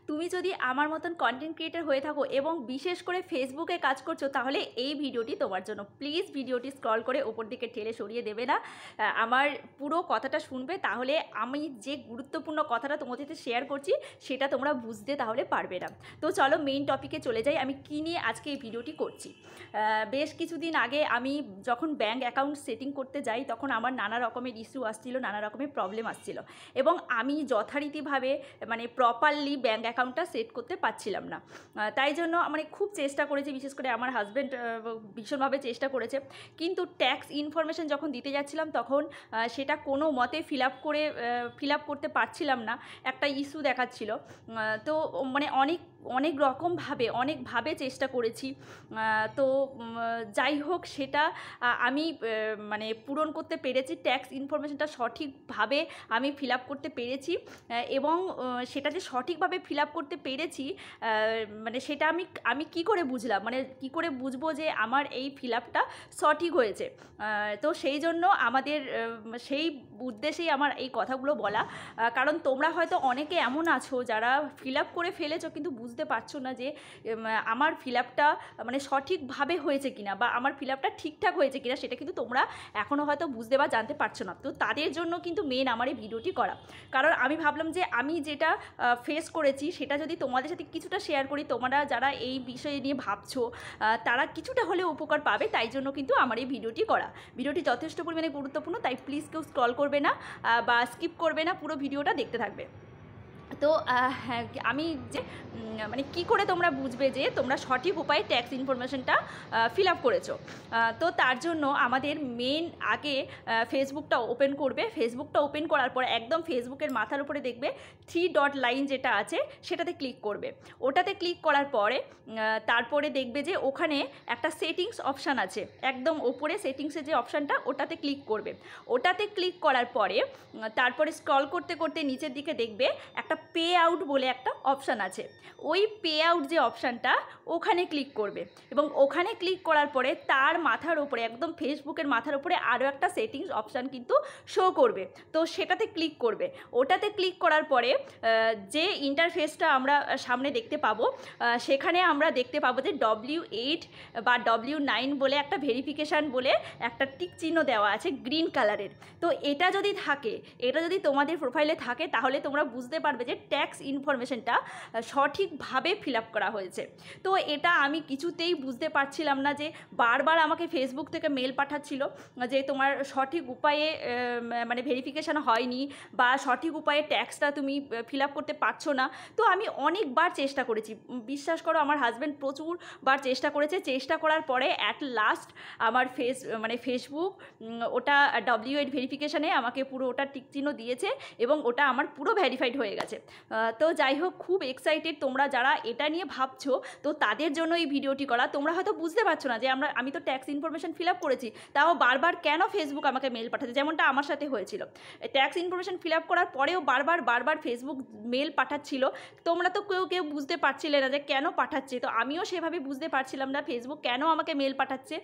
তুমি যদি আমার মতন কন্টেন্ট ক্রিয়েটার হয়ে থাকো এবং বিশেষ করে ফেসবুকে কাজ করছো, তাহলে এই ভিডিওটি তোমার জন্য। প্লিজ ভিডিওটি স্ক্রল করে ওপর দিকে ঠেলে সরিয়ে দেবে না, আমার পুরো কথাটা শুনবে, তাহলে আমি যে গুরুত্বপূর্ণ কথাটা তোমাদের সাথে শেয়ার করছি সেটা তোমরা বুঝতে তাহলে পারবে না। তো চলো মেইন টপিকে চলে যাই, আমি কী নিয়ে আজকে এই ভিডিওটি করছি। বেশ কিছুদিন আগে আমি যখন ব্যাঙ্ক অ্যাকাউন্ট সেটিং করতে যাই, তখন আমার নানা রকমের ইস্যু আসছিল, নানা রকমের প্রবলেম আসছিল, এবং আমি যথারীতিভাবে মানে প্রপারলি ব্যাঙ্ক অ্যাকাউন্টটা সেট করতে পারছিলাম না। তাই জন্য মানে খুব চেষ্টা করেছি, বিশেষ করে আমার হাজব্যান্ড ভীষণভাবে চেষ্টা করেছে, কিন্তু ট্যাক্স ইনফরমেশন যখন দিতে যাচ্ছিলাম তখন সেটা কোনো মতে ফিল আপ করতে পারছিলাম না, একটা ইস্যু দেখাচ্ছিল। তো মানে অনেকভাবে চেষ্টা করেছি। তো যাই হোক, সেটা আমি মানে পূরণ করতে পেরেছি, ট্যাক্স ইনফরমেশনটা সঠিকভাবে আমি ফিল আপ করতে পেরেছি, এবং সেটা যে সঠিকভাবে ফিল আপ করতে পেরেছি মানে সেটা আমি কী করে বুঝলাম, মানে কী করে বুঝবো যে আমার এই ফিল আপটা সঠিক হয়েছে। তো সেই জন্য আমাদের সেই উদ্দেশ্যেই আমার এই কথাগুলো বলা, কারণ তোমরা হয়তো অনেকে এমন আছো যারা ফিল আপ করে ফেলেছো কিন্তু বুঝতে পারছো না যে আমার ফিল আপটা মানে সঠিকভাবে হয়েছে কিনা, বা আমার ফিল আপটা ঠিকঠাক হয়েছে কিনা, সেটা কিন্তু তোমরা এখনও হয়তো বুঝতে বা জানতে পারছো না। তো তাদের জন্য কিন্তু মেন আমার এই ভিডিওটি করা, কারণ আমি ভাবলাম যে আমি যেটা ফেস করেছি সেটা যদি তোমাদের সাথে কিছুটা শেয়ার করি, তোমরা যারা এই বিষয় নিয়ে ভাবছো তারা কিছুটা হলেও উপকার পাবে, তাই জন্য কিন্তু আমার এই ভিডিওটি করা। ভিডিওটি যথেষ্ট পরিমাণে গুরুত্বপূর্ণ, তাই প্লিজ কেউ স্ক্রল করবে না বা স্কিপ করবে না, পুরো ভিডিওটা দেখতে থাকবে। তো আমি যে মানে কী করে তোমরা বুঝবে যে তোমরা সঠিক উপায়ে ট্যাক্স ইনফরমেশনটা ফিল আপ করেছো, তো তার জন্য আমাদের মেন আগে ফেসবুকটা ওপেন করবে। ফেসবুকটা ওপেন করার পর একদম ফেসবুকের মাথার উপরে দেখবে 3 ডট লাইন যেটা আছে সেটাতে ক্লিক করবে। ওটাতে ক্লিক করার পরে তারপরে দেখবে যে ওখানে একটা সেটিংস অপশান আছে, একদম ওপরে সেটিংসের যে অপশানটা ওটাতে ক্লিক করবে। ওটাতে ক্লিক করার পরে তারপরে স্ক্রল করতে করতে নিচের দিকে দেখবে একটা পে আউট বলে একটা অপশান আছে, ওই পে আউট যে অপশানটা ওখানে ক্লিক করবে, এবং ওখানে ক্লিক করার পরে তার মাথার উপরে একদম ফেসবুকের মাথার উপরে আরও একটা সেটিংস অপশান কিন্তু শো করবে, তো সেটাতে ক্লিক করবে। ওটাতে ক্লিক করার পরে যে ইন্টারফেসটা আমরা সামনে দেখতে পাবো, সেখানে আমরা দেখতে পাবো যে W8 বা W9 বলে একটা ভেরিফিকেশান বলে একটা টিক চিহ্ন দেওয়া আছে গ্রিন কালারের। তো এটা যদি থাকে, এটা যদি তোমাদের প্রোফাইলে থাকে, তাহলে তোমরা বুঝতে পারবে যে ট্যাক্স ইনফরমেশনটা সঠিকভাবে ফিল আপ করা হয়েছে। তো এটা আমি কিছুতেই বুঝতে পারছিলাম না, যে বারবার আমাকে ফেসবুক থেকে মেল পাঠাচ্ছিল যে তোমার সঠিক উপায়ে মানে ভেরিফিকেশান হয়নি, বা সঠিক উপায়ে ট্যাক্সটা তুমি ফিল আপ করতে পারছো না। তো আমি অনেকবার চেষ্টা করেছি, বিশ্বাস করো আমার হাজব্যান্ড প্রচুরবার চেষ্টা করেছে। চেষ্টা করার পরে অ্যাট লাস্ট আমার ফেসবুক ওটা W8 ভেরিফিকেশানে আমাকে পুরো ওটা টিক চিহ্ন দিয়েছে, এবং ওটা আমার পুরো ভেরিফাইড হয়ে গেছে। তো যাই হোক, খুব এক্সাইটেড তোমরা যারা এটা নিয়ে ভাবছো, তো তাদের জন্য এই ভিডিওটি করা। তোমরা হয়তো বুঝতে পারছো না যে আমি তো ট্যাক্স ইনফরমেশন ফিল আপ করেছি, তাও বারবার কেন ফেসবুক আমাকে মেল পাঠাচ্ছে, যেমনটা আমার সাথে হয়েছিল। ট্যাক্স ইনফরমেশন ফিল আপ করার পরেও বারবার ফেসবুক মেল পাঠাচ্ছিল। তোমরা তো কেউ বুঝতে পারছিলে না যে কেন পাঠাচ্ছে, তো আমিও সেভাবে বুঝতে পারছিলাম না ফেসবুক কেন আমাকে মেল পাঠাচ্ছে,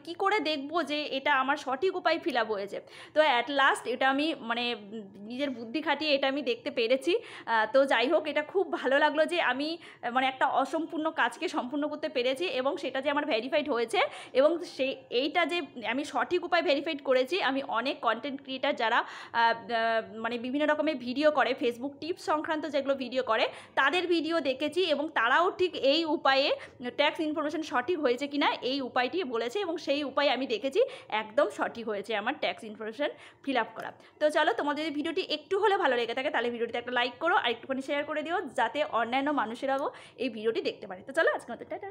কি করে দেখবো যে এটা আমার সঠিক উপায় ফিল আপ হয়েছে। তো অ্যাট লাস্ট এটা আমি মানে নিজের বুদ্ধি খাটিয়ে এটা আমি দেখতে পেরেছি। তো যাই হোক, এটা খুব ভালো লাগলো যে আমি মানে একটা অসম্পূর্ণ কাজকে সম্পূর্ণ করতে পেরেছি, এবং সেটা যে আমার ভেরিফাইড হয়েছে, এবং এইটা যে আমি সঠিক উপায় ভেরিফাইড করেছি। আমি অনেক কন্টেন্ট ক্রিয়েটার যারা মানে বিভিন্ন রকমের ভিডিও করে, ফেসবুক টিপস সংক্রান্ত যেগুলো ভিডিও করে, তাদের ভিডিও দেখেছি, এবং তারাও ঠিক এই উপায়ে ট্যাক্স ইনফরমেশন সঠিক হয়েছে কিনা এই উপায়টি বলেছে, এবং সেই উপায় আমি দেখেছি একদম সঠিক হয়েছে আমার ট্যাক্স ইনফরমেশন ফিল আপ করা। তো চলো, তোমাদের যদি ভিডিওটি একটু হলে ভালো লেগে থাকে তাহলে ভিডিওটিতে একটা লাইক করো, আর একটুখানি শেয়ার করে দিও, যাতে অন্যান্য মানুষেরাও এই ভিডিওটি দেখতে পারে। তো চলো, আজকের মতো টাটা।